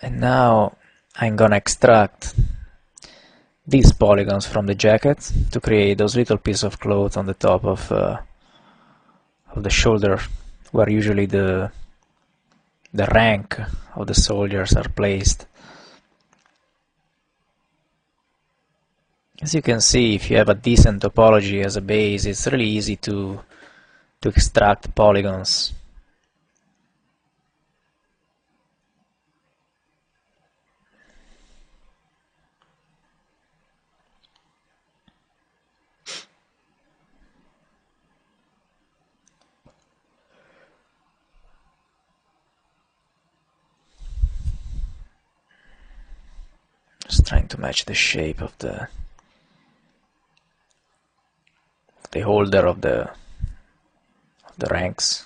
And now I'm gonna extract these polygons from the jacket to create those little pieces of cloth on the top of the shoulder, where usually the rank of the soldiers are placed. As you can see, if you have a decent topology as a base, it's really easy to extract polygons. Just trying to match the shape of the holder of the ranks.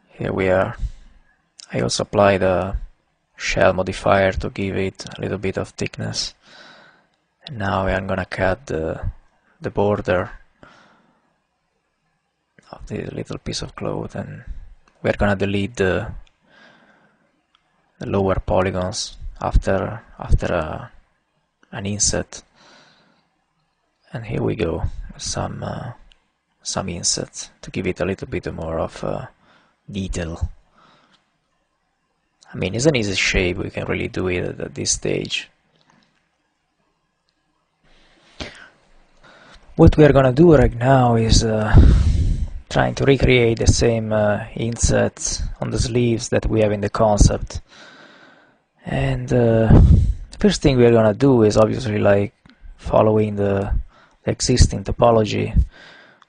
Here we are. I also applied a shell modifier to give it a little bit of thickness. And now I'm gonna cut the border of the little piece of cloth, and we're gonna delete the lower polygons after an inset. And here we go, some insets to give it a little bit more of detail. I mean, it's an easy shape, we can really do it at this stage. What we are gonna do right now is trying to recreate the same insets on the sleeves that we have in the concept. And the first thing we are gonna do is obviously like following the existing topology,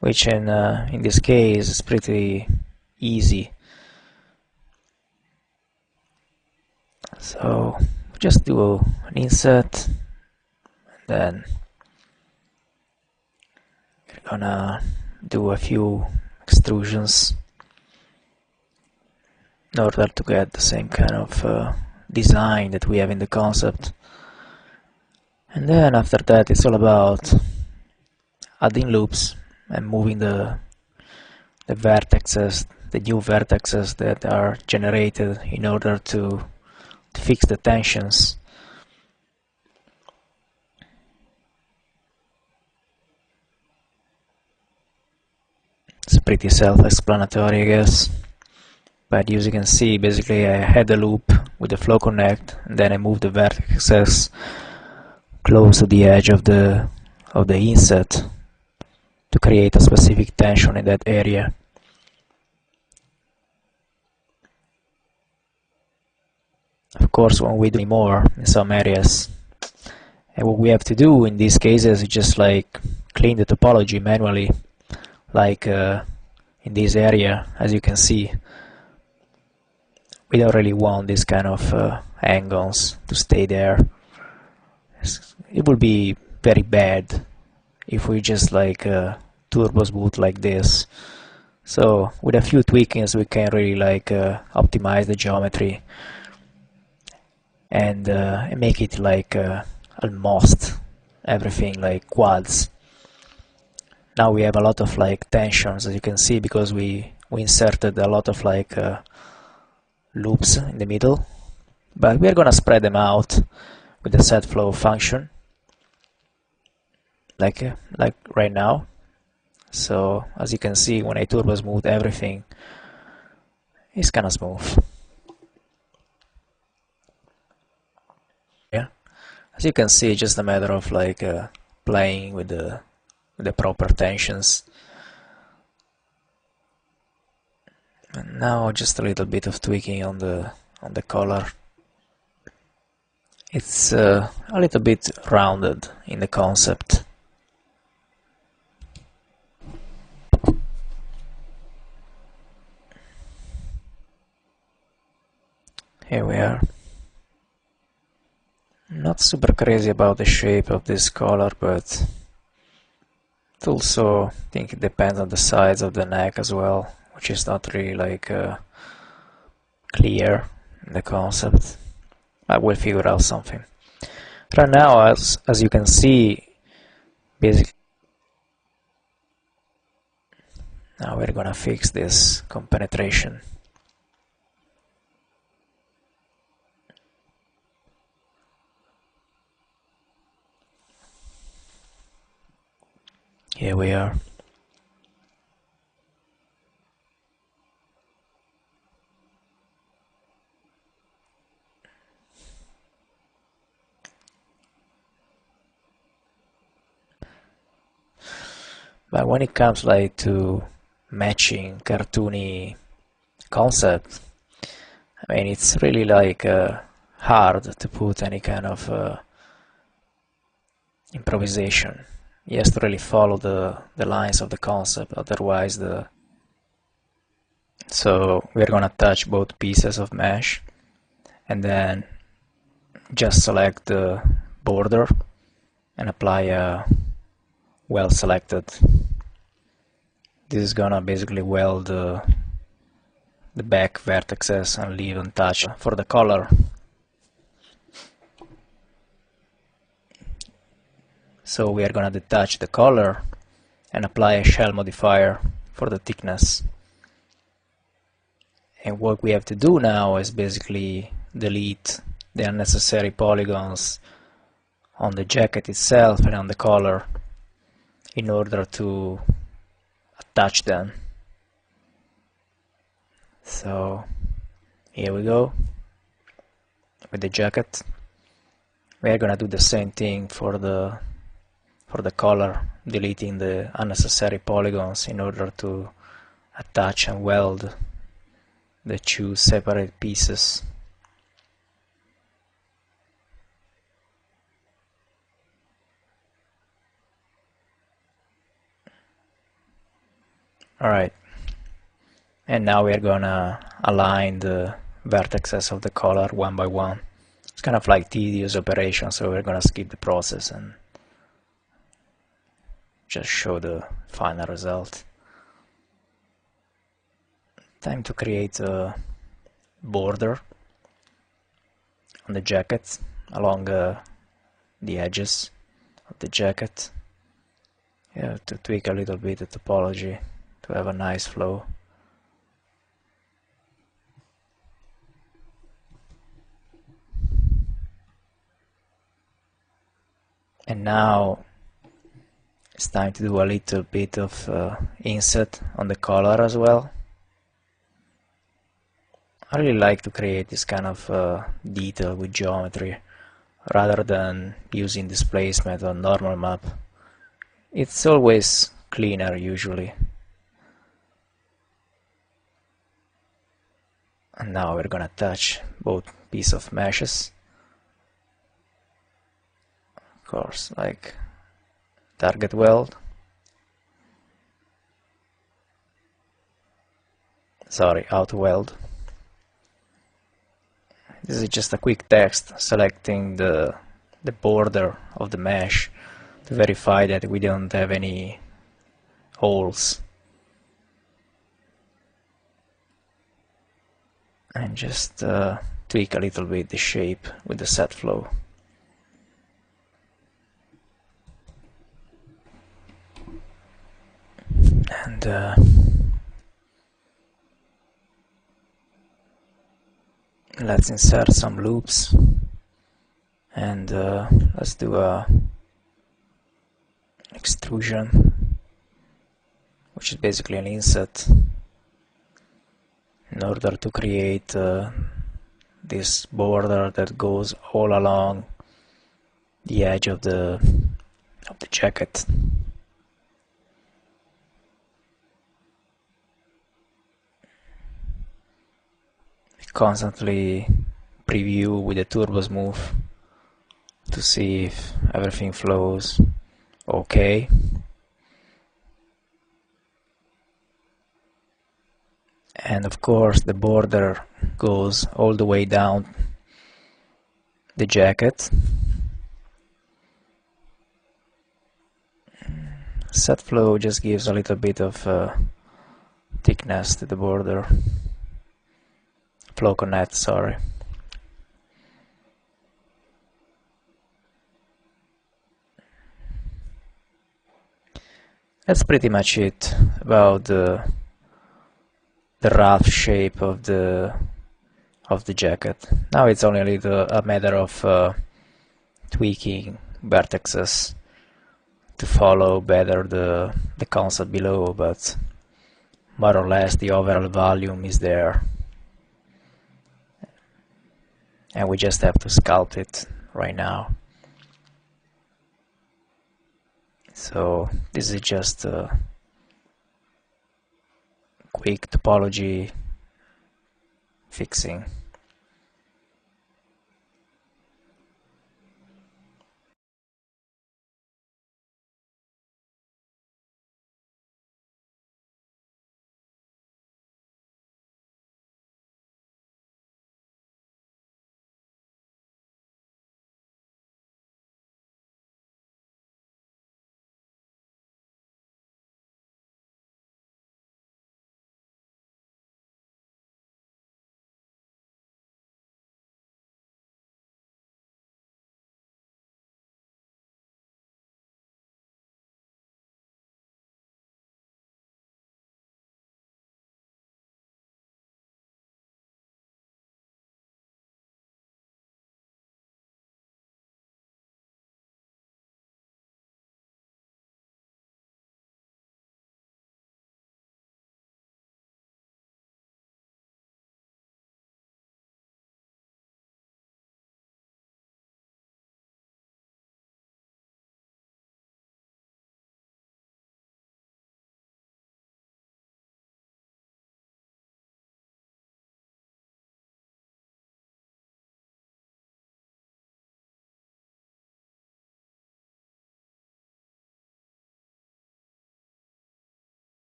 which in this case is pretty easy. So just do an inset, and then we're gonna do a few extrusions in order to get the same kind of design that we have in the concept. And then after that it's all about adding loops and moving the vertexes, the new vertexes that are generated in order to fix the tensions. It's pretty self-explanatory, I guess. But as you can see, basically I had a loop with the flow connect, and then I moved the vertexes close to the edge of the inset to create a specific tension in that area. Of course, when we do more in some areas, and what we have to do in these cases is just like clean the topology manually, like in this area. As you can see, we don't really want this kind of angles to stay there. It would be very bad if we just like turbo smooth like this. So with a few tweakings we can really like optimize the geometry and make it like almost everything like quads. Now we have a lot of like tensions, as you can see, because we inserted a lot of like loops in the middle, but we are gonna spread them out with the set flow function, like right now. So as you can see, when I turbo smooth everything, it's kind of smooth. Yeah, as you can see, it's just a matter of like playing with the proper tensions. And now just a little bit of tweaking on the color. It's a little bit rounded in the concept. Here we are. Not super crazy about the shape of this color, but it also, I think it depends on the size of the neck as well, which is not really like clear in the concept. I will figure out something. Right now, as you can see, basically, now we're gonna fix this compenetration. Here we are. But when it comes like to matching cartoony concept, I mean, it's really like hard to put any kind of improvisation. He has to really follow the lines of the concept, otherwise the... So we're gonna touch both pieces of mesh and then just select the border and apply a well selected. This is gonna basically weld the back vertices and leave untouched. For the color, so we are gonna detach the color and apply a shell modifier for the thickness. And what we have to do now is basically delete the unnecessary polygons on the jacket itself and on the collar in order to attach them. So here we go with the jacket. We are gonna do the same thing for the collar, deleting the unnecessary polygons in order to attach and weld the two separate pieces. Alright, and now we are gonna align the vertices of the collar one by one. It's kind of like tedious operation, so we're gonna skip the process and just show the final result. Time to create a border on the jacket along the edges of the jacket. You have to tweak a little bit the topology to have a nice flow. And now it's time to do a little bit of inset on the collar as well. I really like to create this kind of detail with geometry rather than using displacement or normal map. It's always cleaner usually. And now we're gonna touch both pieces of meshes. Of course, like target weld. Sorry, auto weld. This is just a quick text selecting the border of the mesh to verify that we don't have any holes. And just tweak a little bit the shape with the set flow. And let's insert some loops, and let's do a extrusion, which is basically an inset, in order to create this border that goes all along the edge of the jacket. Constantly preview with the turbo smooth to see if everything flows okay. And of course the border goes all the way down the jacket. Set flow just gives a little bit of thickness to the border. Flow connect, sorry. That's pretty much it about the rough shape of the jacket. Now it's only a matter of tweaking vertices to follow better the concept below, but more or less the overall volume is there, and we just have to sculpt it right now. So this is just a quick topology fixing.